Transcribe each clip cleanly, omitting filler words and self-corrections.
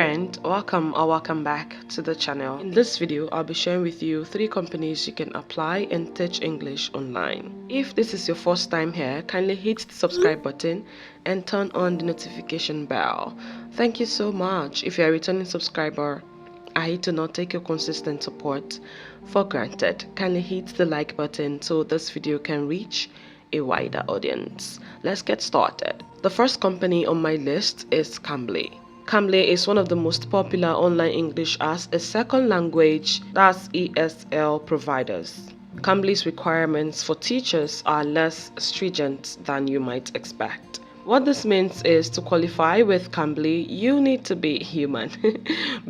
friend, welcome back to the channel. In this video, I'll be sharing with you 3 companies you can apply and teach English online. If this is your first time here, kindly hit the subscribe button and turn on the notification bell. Thank you so much. If you're a returning subscriber, I do not take your consistent support for granted. Kindly hit the like button so this video can reach a wider audience. Let's get started. The first company on my list is Cambly. Cambly is one of the most popular online English as a second language, that's ESL providers. Cambly's requirements for teachers are less stringent than you might expect. What this means is to qualify with Cambly, you need to be human,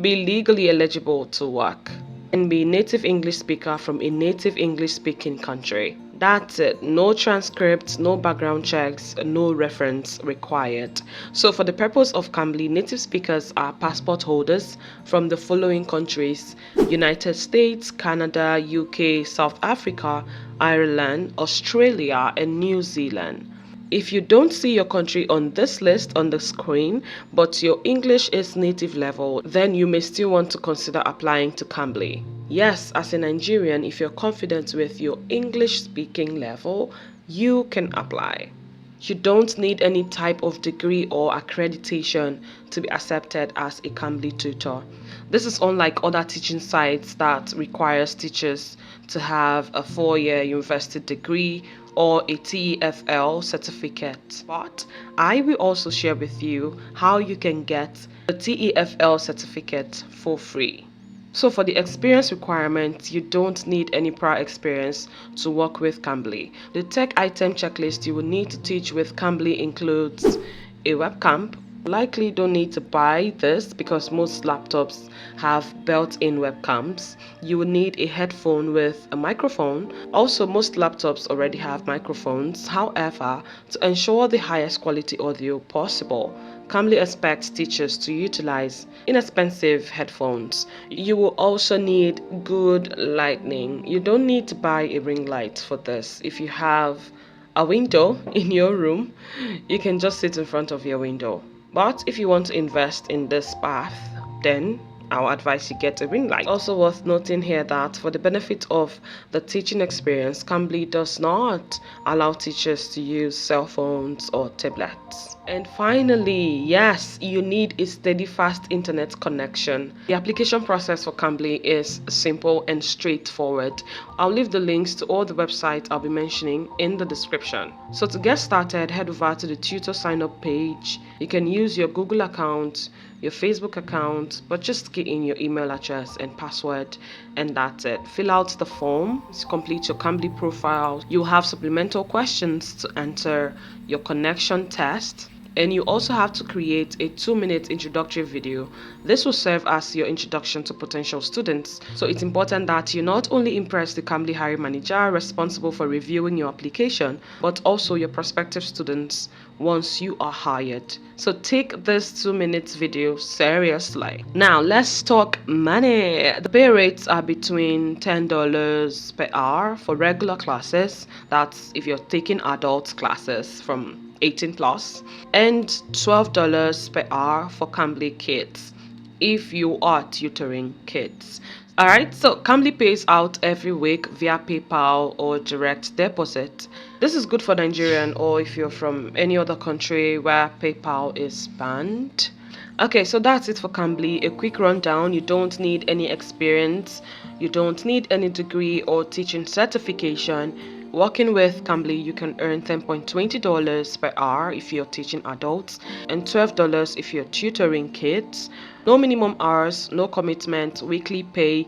be legally eligible to work, and be a native English speaker from a native English speaking country. That's it. No transcripts, no background checks, no reference required. So for the purpose of Cambly, native speakers are passport holders from the following countries: United States, Canada, UK, South Africa, Ireland, Australia, and New Zealand. If you don't see your country on this list on the screen, but your English is native level, then you may still want to consider applying to Cambly. Yes, as a Nigerian, if you're confident with your English speaking level, you can apply. You don't need any type of degree or accreditation to be accepted as a Cambly tutor. This is unlike other teaching sites that requires teachers to have a 4-year university degree or a TEFL certificate. But I will also share with you how you can get the TEFL certificate for free. So for the experience requirement, you don't need any prior experience to work with Cambly. The tech item checklist you will need to teach with Cambly includes a webcam. Likely don't need to buy this because most laptops have built-in webcams. You will need a headphone with a microphone. Also, most laptops already have microphones. However, to ensure the highest quality audio possible, Cambly expects teachers to utilize inexpensive headphones. You will also need good lighting. You don't need to buy a ring light for this. If you have a window in your room, you can just sit in front of your window. But if you want to invest in this path, then I'll advise you get a ring light. Also worth noting here that for the benefit of the teaching experience, Cambly does not allow teachers to use cell phones or tablets. And finally, yes, you need a steady fast internet connection. The application process for Cambly is simple and straightforward. I'll leave the links to all the websites I'll be mentioning in the description. So to get started, head over to the tutor sign up page. You can use your Google account, your Facebook account, but just key in your email address and password, and that's it. Fill out the form, complete your Cambly profile. You'll have supplemental questions to answer, your connection test, and you also have to create a 2-minute introductory video. This will serve as your introduction to potential students. So it's important that you not only impress the Cambly hiring manager responsible for reviewing your application, but also your prospective students once you are hired. So take this 2-minute video seriously. Now let's talk money. The pay rates are between $10 per hour for regular classes. That's if you're taking adult classes from 18 plus, and $12 per hour for Cambly kids if you are tutoring kids. Alright, so Cambly pays out every week via PayPal or direct deposit. This is good for Nigerian or if you're from any other country where PayPal is banned. Okay, so that's it for Cambly. A quick rundown: you don't need any experience, you don't need any degree or teaching certification. Working with Cambly, you can earn $10.20 per hour if you're teaching adults and $12 if you're tutoring kids. No minimum hours, no commitment, weekly pay,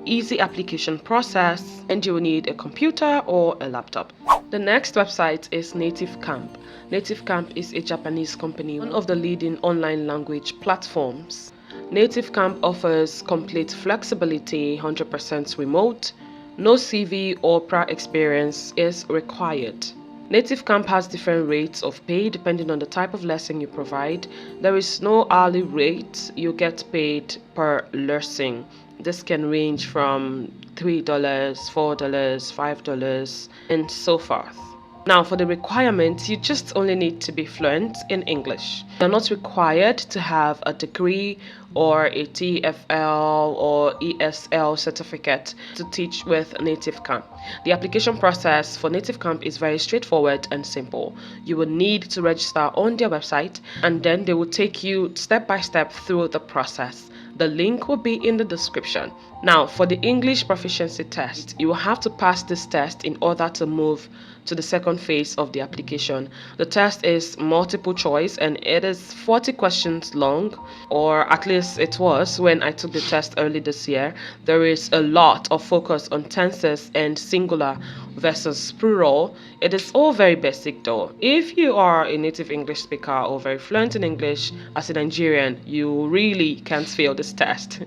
easy application process, and you will need a computer or a laptop. The next website is Native-Camp. Native-Camp is a Japanese company, one of the leading online language platforms. Native-Camp offers complete flexibility, 100% remote. No CV or prior experience is required. Native-Camp has different rates of pay depending on the type of lesson you provide. There is no hourly rate. You get paid per lesson. This can range from $3, $4, $5, and so forth. Now, for the requirements, you just only need to be fluent in English. You're not required to have a degree or a TFL or ESL certificate to teach with Native Camp. The application process for Native Camp is very straightforward and simple. You will need to register on their website, and then they will take you step by step through the process. The link will be in the description. Now, for the English proficiency test, you will have to pass this test in order to move to the second phase of the application. The test is multiple choice and it is 40 questions long, or at least it was when I took the test early this year. There is a lot of focus on tenses and singular versus plural. It is all very basic though. If you are a native English speaker or very fluent in English as a Nigerian, you really can't fail this test.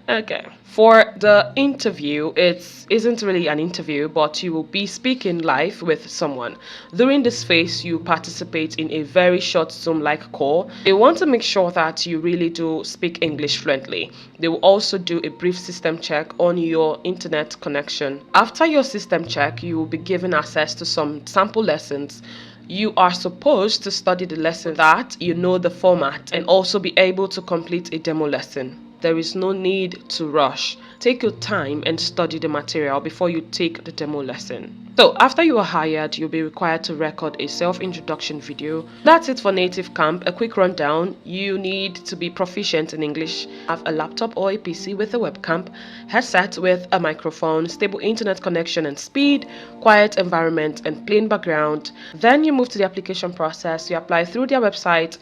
Okay. For the interview, it isn't really an interview, but you will be speaking live with someone. During this phase, you participate in a very short Zoom-like call. They want to make sure that you really do speak English fluently. They will also do a brief system check on your internet connection. After your system check, you will be given access to some sample lessons. You are supposed to study the lesson that you know the format and also be able to complete a demo lesson. There is no need to rush. Take your time and study the material before you take the demo lesson. So after you are hired, you'll be required to record a self-introduction video. That's it for Native Camp. A quick rundown. You need to be proficient in English, have a laptop or a PC with a webcam, headset with a microphone, stable internet connection and speed, quiet environment and plain background. Then you move to the application process. You apply through their website,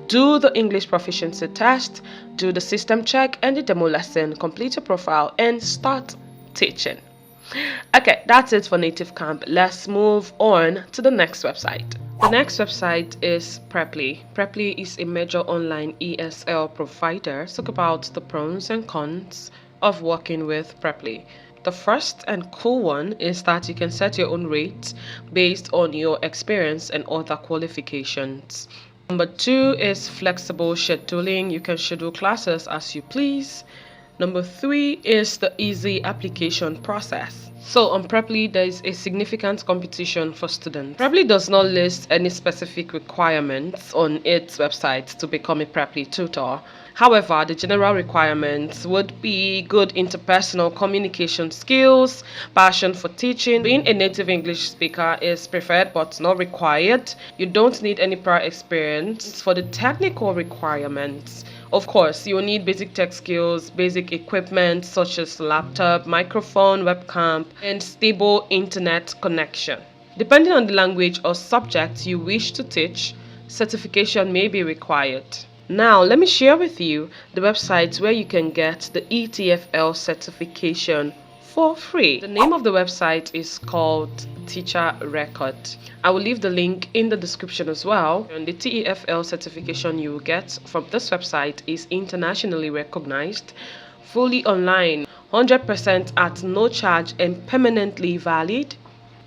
do the English proficiency test, do the system check and the demo lesson, complete your profile and start teaching. Okay, that's it for Native Camp. Let's move on to the next website. The next website is Preply. Preply is a major online ESL provider. Let's talk about the pros and cons of working with Preply. The first and cool one is that you can set your own rates based on your experience and other qualifications. Number 2 is flexible scheduling. You can schedule classes as you please. Number 3 is the easy application process. So on Preply, there is a significant competition for students. Preply does not list any specific requirements on its website to become a Preply tutor. However, the general requirements would be good interpersonal communication skills, passion for teaching. Being a native English speaker is preferred but not required. You don't need any prior experience. For the technical requirements, of course, you will need basic tech skills, basic equipment such as laptop, microphone, webcam, and stable internet connection. Depending on the language or subject you wish to teach, certification may be required. Now, let me share with you the websites where you can get the ETFL certification for free. The name of the website is called Teacher Record. I will leave the link in the description as well. And the TEFL certification you will get from this website is internationally recognized, fully online, 100% at no charge and permanently valid.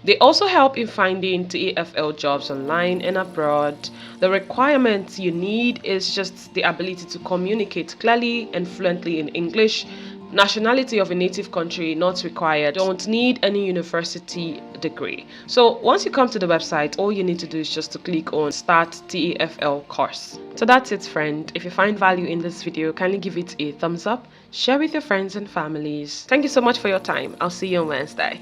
They also help in finding TEFL jobs online and abroad. The requirements you need is just the ability to communicate clearly and fluently in English. Nationality of a native country not required. Don't need any university degree. So once you come to the website, all you need to do is just to click on Start TEFL course. So that's it, friend. If you find value in this video, kindly give it a thumbs up, share with your friends and families. Thank you so much for your time. I'll see you on Wednesday.